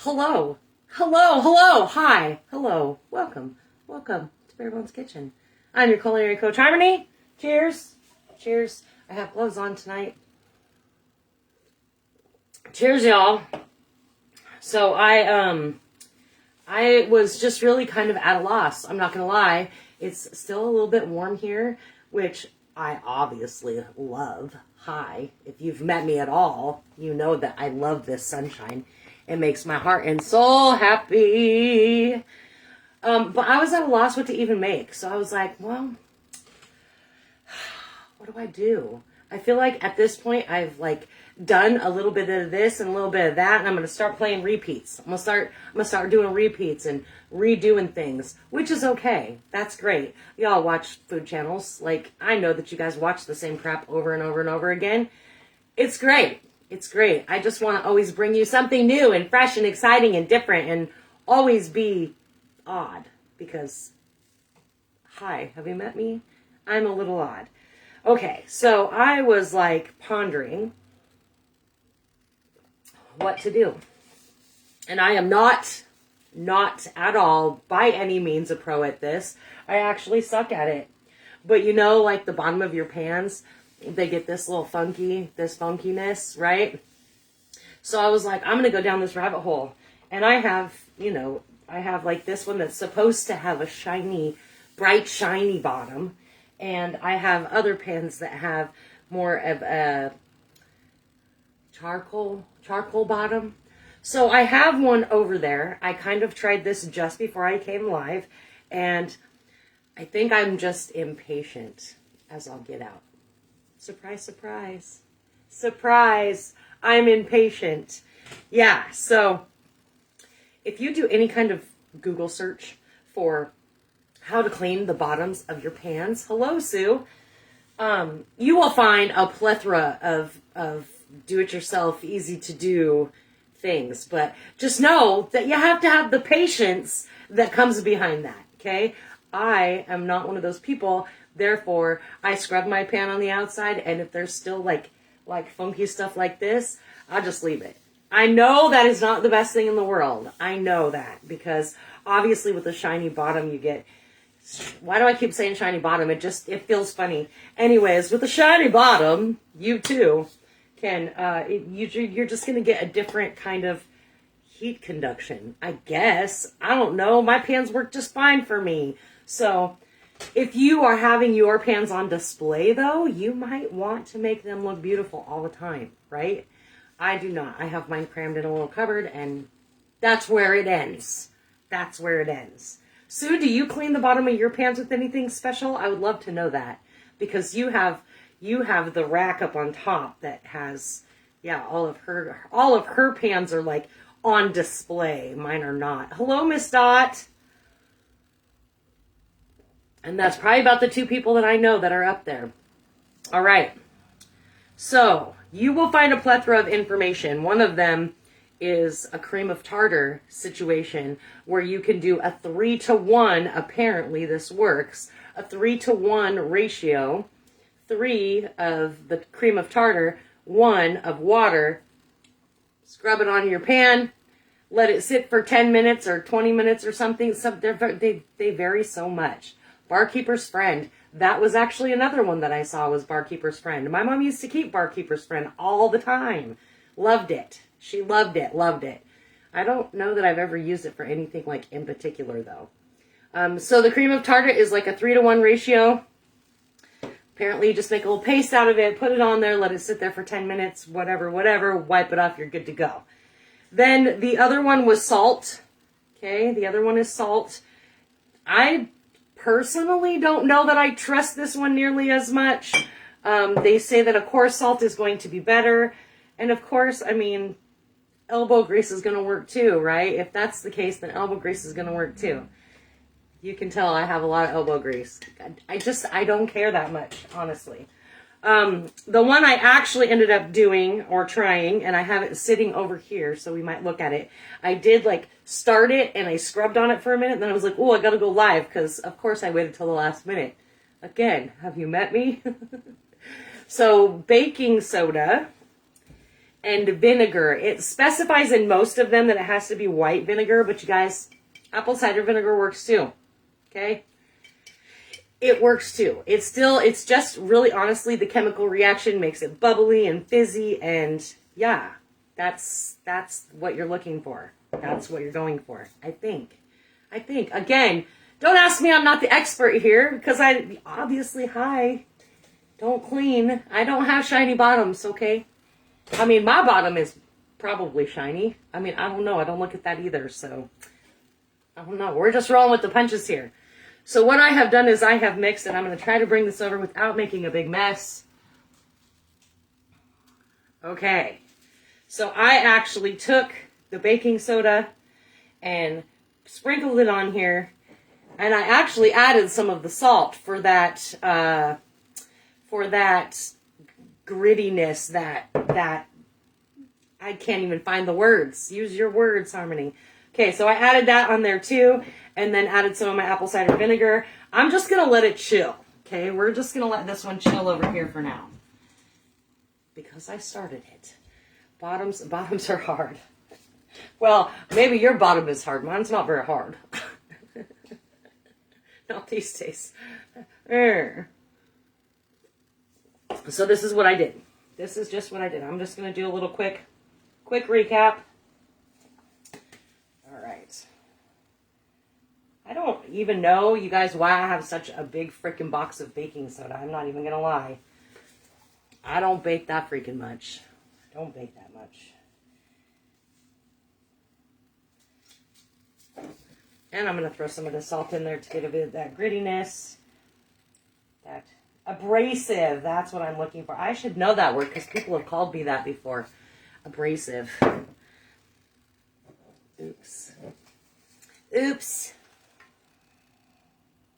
Hello. Hello. Hello. Hi. Hello. Welcome. Welcome to Barebones Kitchen. I'm your culinary coach, Harmony. Cheers. Cheers. I have gloves on tonight. Cheers, y'all. So I was just really kind of at a loss. I'm not going to lie. It's still a little bit warm here, which I obviously love. Hi. If you've met me at all, you know that I love this sunshine. It makes my heart and soul happy. But I was at a loss what to even make. So I was like, well, what do I do? I feel like at this point I've done a little bit of this and a little bit of that, and I'm gonna start playing repeats. I'm gonna start doing repeats and redoing things, which is okay. That's great. Y'all watch food channels. I know that you guys watch the same crap over and over and over again. It's great. It's great. I just want to always bring you something new and fresh and exciting and different and always be odd because, hi, have you met me? I'm a little odd. Okay, so I was pondering what to do. And I am not at all by any means a pro at this. I actually suck at it. But you know, the bottom of your pans, they get this funkiness, right? So I was like, I'm going to go down this rabbit hole. And I have this one that's supposed to have a bright, shiny bottom. And I have other pans that have more of a charcoal bottom. So I have one over there. I kind of tried this just before I came live. And I think I'm just impatient as I'll get out. Surprise, surprise. Surprise. I'm impatient. Yeah, so if you do any kind of Google search for how to clean the bottoms of your pans, hello, Sue, you will find a plethora of do-it-yourself, easy-to-do things. But just know that you have to have the patience that comes behind that, okay? I am not one of those people. Therefore, I scrub my pan on the outside, and if there's still like funky stuff like this, I'll just leave it. I know that is not the best thing in the world. I know that because obviously with the shiny bottom you get. Why do I keep saying shiny bottom? It feels funny. Anyways, with the shiny bottom, you too can you're just gonna get a different kind of heat conduction, I guess. I don't know. My pans work just fine for me. So if you are having your pans on display, though, you might want to make them look beautiful all the time, right? I do not. I have mine crammed in a little cupboard, and that's where it ends. That's where it ends. Sue, do you clean the bottom of your pans with anything special? I would love to know that, because you have the rack up on top that has, yeah, all of her pans are on display. Mine are not. Hello, Miss Dot. And that's probably about the two people that I know that are up there. All right. So you will find a plethora of information. One of them is a cream of tartar situation where you can do a 3-to-1. Apparently this works. A 3-to-1 ratio. 3 of the cream of tartar, 1 of water. Scrub it on your pan. Let it sit for 10 minutes or 20 minutes or something. They vary so much. Barkeeper's Friend. That was actually another one that I saw was Barkeeper's Friend. My mom used to keep Barkeeper's Friend all the time. Loved it. She loved it. Loved it. I don't know that I've ever used it for anything in particular though. So the cream of tartar is a 3-to-1 ratio. Apparently you just make a little paste out of it, put it on there, let it sit there for 10 minutes, whatever, wipe it off, you're good to go. Then the other one was salt. Okay, the other one is salt. I personally don't know that I trust this one nearly as much. They say that a coarse salt is going to be better. And of course, I mean, elbow grease is going to work too, right? If that's the case, then elbow grease is going to work too. You can tell I have a lot of elbow grease. I don't care that much, honestly. The one I actually ended up doing or trying, and I have it sitting over here, so we might look at it. I did start it and I scrubbed on it for a minute, and then I was like, oh, I gotta go live, because of course I waited till the last minute. Again, have you met me? So baking soda and vinegar. It specifies in most of them that it has to be white vinegar, but you guys, apple cider vinegar works too. Okay? It works too. It's just really honestly the chemical reaction makes it bubbly and fizzy, and yeah, that's what you're looking for. That's what you're going for. I think. Again, don't ask me, I'm not the expert here, because I obviously, don't clean. I don't have shiny bottoms, okay? I mean, my bottom is probably shiny. I mean, I don't know. I don't look at that either, so I don't know. We're just rolling with the punches here. So what I have done is I have mixed, and I'm going to try to bring this over without making a big mess. Okay. So I actually took the baking soda and sprinkled it on here, and I actually added some of the salt for that grittiness, that I can't even find the words. Use your words, Harmony. Okay, so I added that on there too, and then added some of my apple cider vinegar. I'm just going to let it chill, okay? We're just going to let this one chill over here for now, because I started it. Bottoms are hard. Well, maybe your bottom is hard. Mine's not very hard. Not these days. So this is what I did. This is just what I did. I'm just going to do a little quick recap. All right. I don't even know, you guys, why I have such a big freaking box of baking soda. I'm not even going to lie. I don't bake that freaking much. I don't bake that much. And I'm going to throw some of the salt in there to get a bit of that grittiness. That abrasive, that's what I'm looking for. I should know that word because people have called me that before. Abrasive. Oops.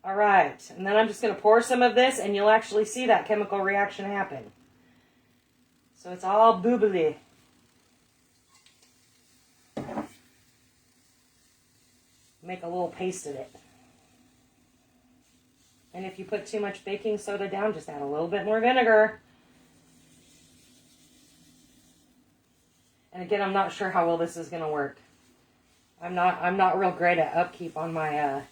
All right. And then I'm just going to pour some of this, and you'll actually see that chemical reaction happen. So it's all boobly. Make a little paste of it. And if you put too much baking soda down, just add a little bit more vinegar. And again, I'm not sure how well this is going to work. I'm not real great at upkeep on my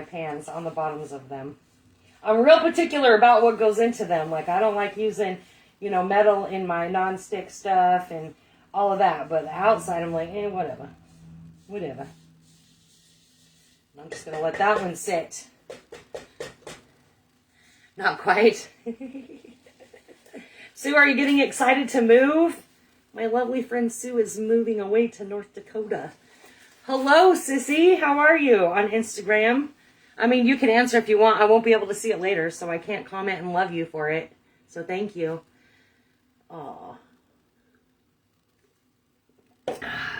pans, on the bottoms of them. I'm real particular about what goes into them. Like, I don't like using, metal in my non-stick stuff and all of that. But the outside, I'm like, whatever. I'm just going to let that one sit. Not quite. Sue, are you getting excited to move? My lovely friend Sue is moving away to North Dakota. Hello, sissy. How are you on Instagram? I mean, you can answer if you want. I won't be able to see it later, so I can't comment and love you for it. So thank you. Aw.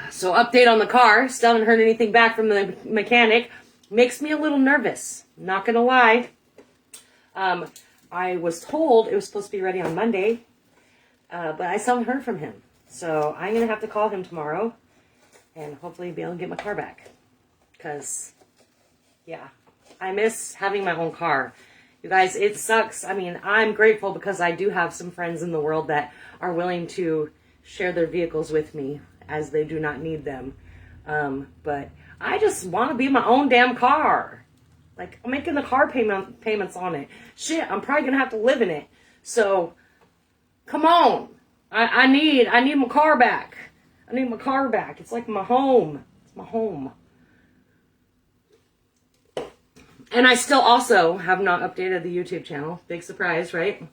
So update on the car. Still haven't heard anything back from the mechanic. Makes me a little nervous. Not going to lie. I was told it was supposed to be ready on Monday, but I still haven't heard from him. So I'm going to have to call him tomorrow and hopefully be able to get my car back. Because, yeah, I miss having my own car. You guys, it sucks. I mean, I'm grateful because I do have some friends in the world that are willing to share their vehicles with me as they do not need them. But I just want to be my own damn car. Like, I'm making the car payments on it. Shit, I'm probably going to have to live in it. So, come on. I need my car back. I need my car back. It's like my home. It's my home. And I still also have not updated the YouTube channel. Big surprise, right?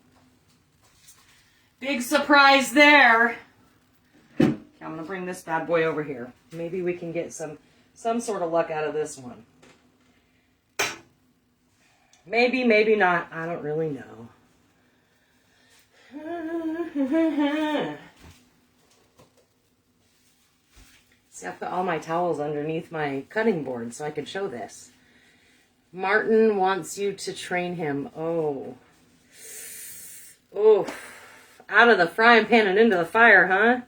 Big surprise there. Okay, I'm going to bring this bad boy over here. Maybe we can get some sort of luck out of this one. Maybe, maybe not. I don't really know. See, I put all my towels underneath my cutting board so I could show this. Martin wants you to train him. Oh. Out of the frying pan and into the fire, huh?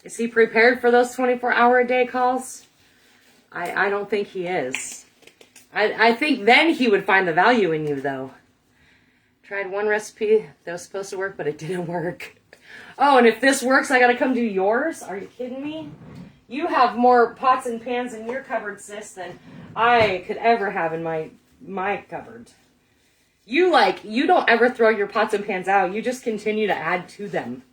Is he prepared for those 24-hour-a-day calls? I don't think he is. I think then he would find the value in you, though. Tried one recipe that was supposed to work, but it didn't work. Oh, and if this works, I gotta come do yours? Are you kidding me? You have more pots and pans in your cupboard, sis, than I could ever have in my cupboard. You don't ever throw your pots and pans out. You just continue to add to them.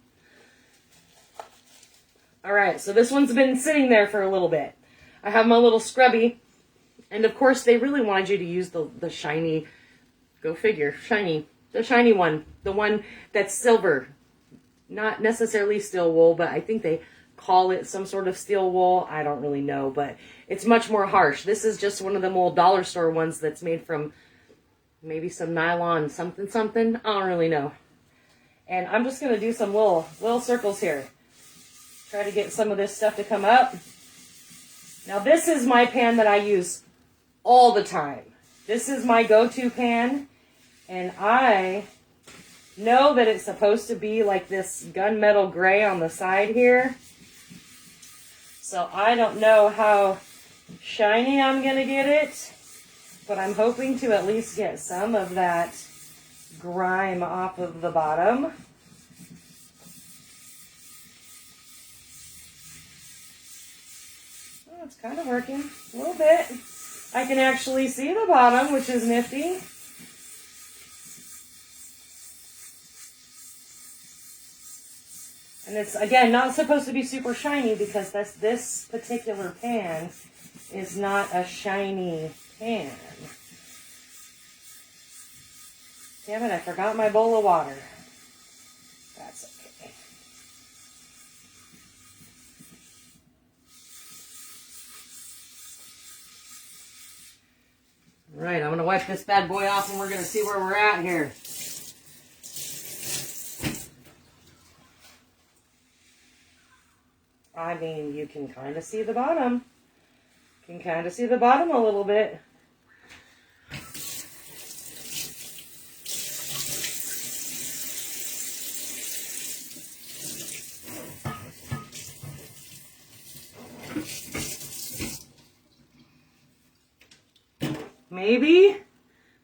All right, so this one's been sitting there for a little bit. I have my little scrubby. And of course, they really wanted you to use the shiny, go figure, the shiny one. The one that's silver. Not necessarily steel wool, but I think they call it some sort of steel wool. I don't really know, but it's much more harsh. This is just one of them old dollar store ones that's made from maybe some nylon something. I don't really know. And I'm just going to do some little circles here. Try to get some of this stuff to come up. Now this is my pan that I use all the time. This is my go-to pan. And I know that it's supposed to be like this gunmetal gray on the side here. So I don't know how shiny I'm going to get it. But I'm hoping to at least get some of that grime off of the bottom. It's kind of working a little bit. I can actually see the bottom, which is nifty. And it's, again, not supposed to be super shiny because this particular pan is not a shiny pan. Damn it, I forgot my bowl of water. That's okay. Right, I'm going to wipe this bad boy off and we're going to see where we're at here. I mean, you can kind of see the bottom. You can kind of see the bottom a little bit.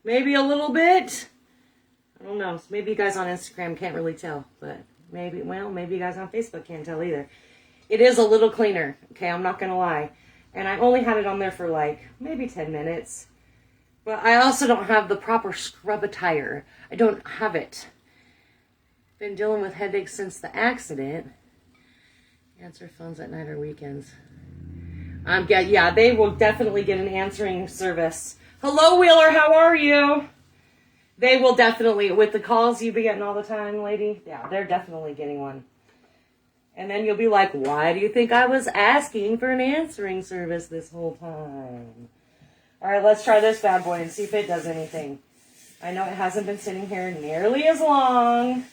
Maybe a little bit. I don't know. Maybe you guys on Instagram can't really tell, but maybe you guys on Facebook can't tell either. It is a little cleaner, okay? I'm not going to lie. And I only had it on there for like maybe 10 minutes. But I also don't have the proper scrub attire. I don't have it. Been dealing with headaches since the accident. Answer phones at night or weekends. Yeah, they will definitely get an answering service. Hello, Wheeler, how are you? They will definitely, with the calls you be getting all the time, lady, yeah, they're definitely getting one. And then you'll be like, why do you think I was asking for an answering service this whole time? All right, let's try this bad boy and see if it does anything. I know it hasn't been sitting here nearly as long.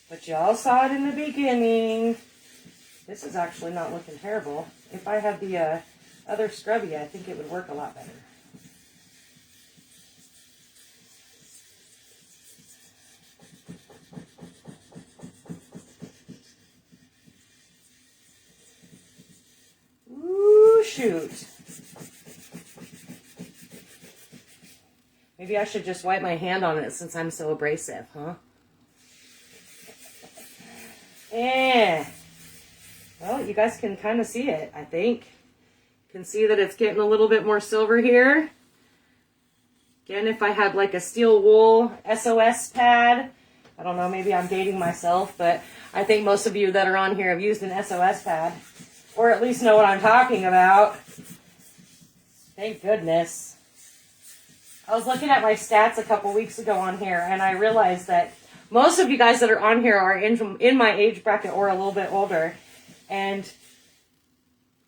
But y'all saw it in the beginning. This is actually not looking terrible. If I had the other scrubby, I think it would work a lot better. Ooh, shoot. Maybe I should just wipe my hand on it since I'm so abrasive, huh? Well, you guys can kind of see it, I think. You can see that it's getting a little bit more silver here. Again, if I had like a steel wool SOS pad, I don't know, maybe I'm dating myself, but I think most of you that are on here have used an SOS pad, or at least know what I'm talking about. Thank goodness. I was looking at my stats a couple weeks ago on here, and I realized that most of you guys that are on here are in my age bracket or a little bit older. And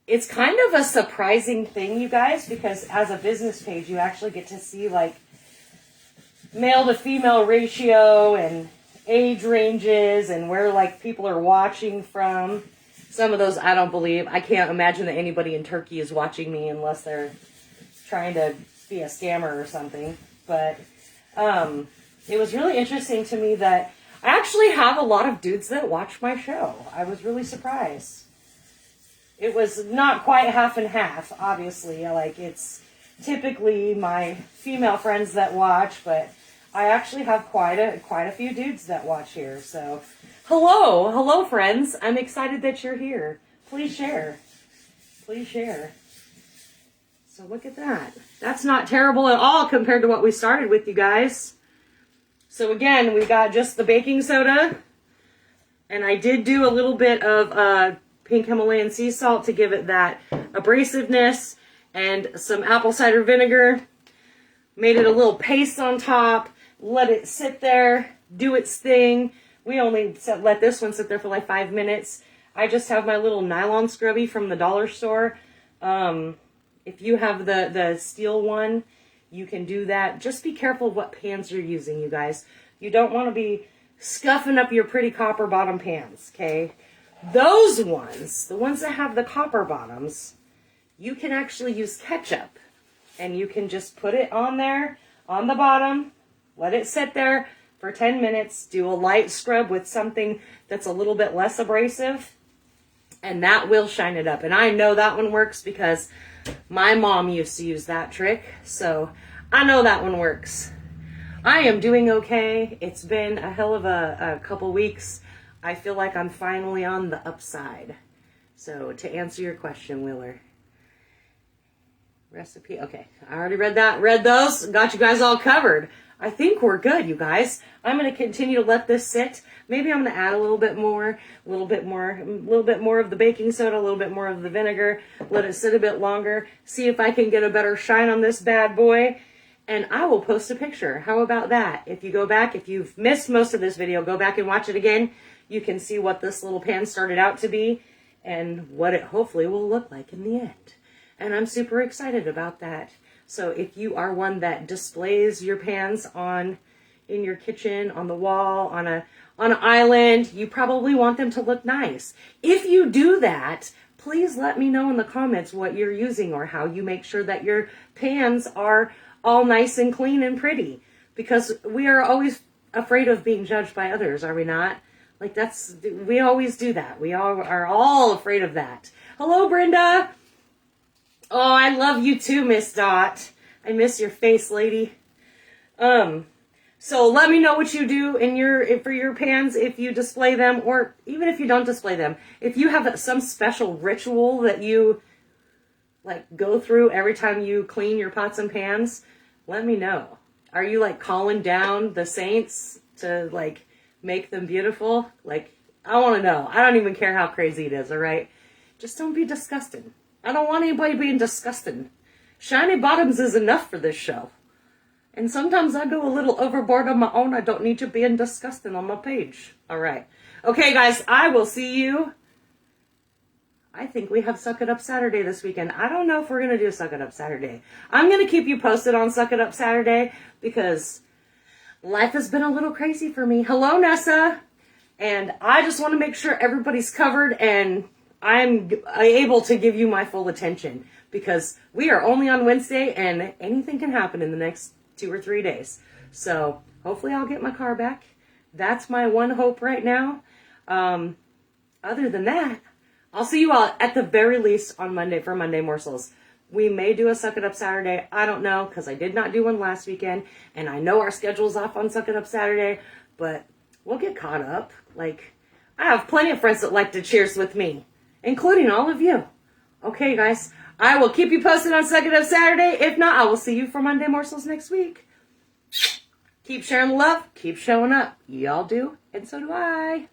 it's kind of a surprising thing, you guys, because as a business page, you actually get to see like male to female ratio and age ranges and where like people are watching from. Some of those I don't believe. I can't imagine that anybody in Turkey is watching me unless they're trying to be a scammer or something. But it was really interesting to me that I actually have a lot of dudes that watch my show. I was really surprised. It was not quite half and half, obviously. Like, it's typically my female friends that watch, but I actually have quite a few dudes that watch here. So, hello friends. I'm excited that you're here. Please share. Please share. So look at that. That's not terrible at all compared to what we started with, you guys. So again, we got just the baking soda. And I did do a little bit of pink Himalayan sea salt to give it that abrasiveness. And some apple cider vinegar. Made it a little paste on top. Let it sit there. Do its thing. We only let this one sit there for like 5 minutes. I just have my little nylon scrubby from the dollar store. If you have the steel one, you can do that. Just be careful what pans you're using, you guys. You don't want to be scuffing up your pretty copper bottom pans, okay? Those ones, the ones that have the copper bottoms, you can actually use ketchup. And you can just put it on there, on the bottom, let it sit there for 10 minutes, do a light scrub with something that's a little bit less abrasive, and that will shine it up. And I know that one works because my mom used to use that trick, so I know that one works. I am doing okay. It's been a hell of a couple weeks. I feel like I'm finally on the upside. So to answer your question, Wheeler. Recipe. Okay, I already read that. Read those. Got you guys all covered. I think we're good, you guys. I'm going to continue to let this sit. Maybe I'm going to add a little bit more of the baking soda, a little bit more of the vinegar. Let it sit a bit longer. See if I can get a better shine on this bad boy. And I will post a picture. How about that? If you go back, if you've missed most of this video, go back and watch it again. You can see what this little pan started out to be and what it hopefully will look like in the end. And I'm super excited about that. So if you are one that displays your pans in your kitchen, on the wall, on an island, you probably want them to look nice. If you do that, please let me know in the comments what you're using or how you make sure that your pans are all nice and clean and pretty. Because we are always afraid of being judged by others, are we not? Like we always do that. We all are all afraid of that. Hello, Brenda. Oh, I love you too, Miss Dot. I miss your face, lady. So let me know what you do for your pans if you display them, or even if you don't display them. If you have some special ritual that you like go through every time you clean your pots and pans, let me know. Are you like calling down the saints to like make them beautiful? Like, I want to know. I don't even care how crazy it is, all right? Just don't be disgusting. I don't want anybody being disgusting. Shiny bottoms is enough for this show. And sometimes I go a little overboard on my own. I don't need you being disgusting on my page. All right. Okay, guys, I will see you. I think we have Suck It Up Saturday this weekend. I don't know if we're going to do Suck It Up Saturday. I'm going to keep you posted on Suck It Up Saturday because life has been a little crazy for me. Hello, Nessa. And I just want to make sure everybody's covered and I'm able to give you my full attention because we are only on Wednesday and anything can happen in the next 2 or 3 days. So hopefully I'll get my car back. That's my one hope right now. Other than that, I'll see you all at the very least on Monday for Monday Morsels. We may do a Suck It Up Saturday. I don't know because I did not do one last weekend. And I know our schedule's off on Suck It Up Saturday. But we'll get caught up. Like, I have plenty of friends that like to cheers with me, including all of you. Okay, guys. I will keep you posted on Suck It Up Saturday. If not, I will see you for Monday Morsels next week. Keep sharing the love. Keep showing up. Y'all do, and so do I.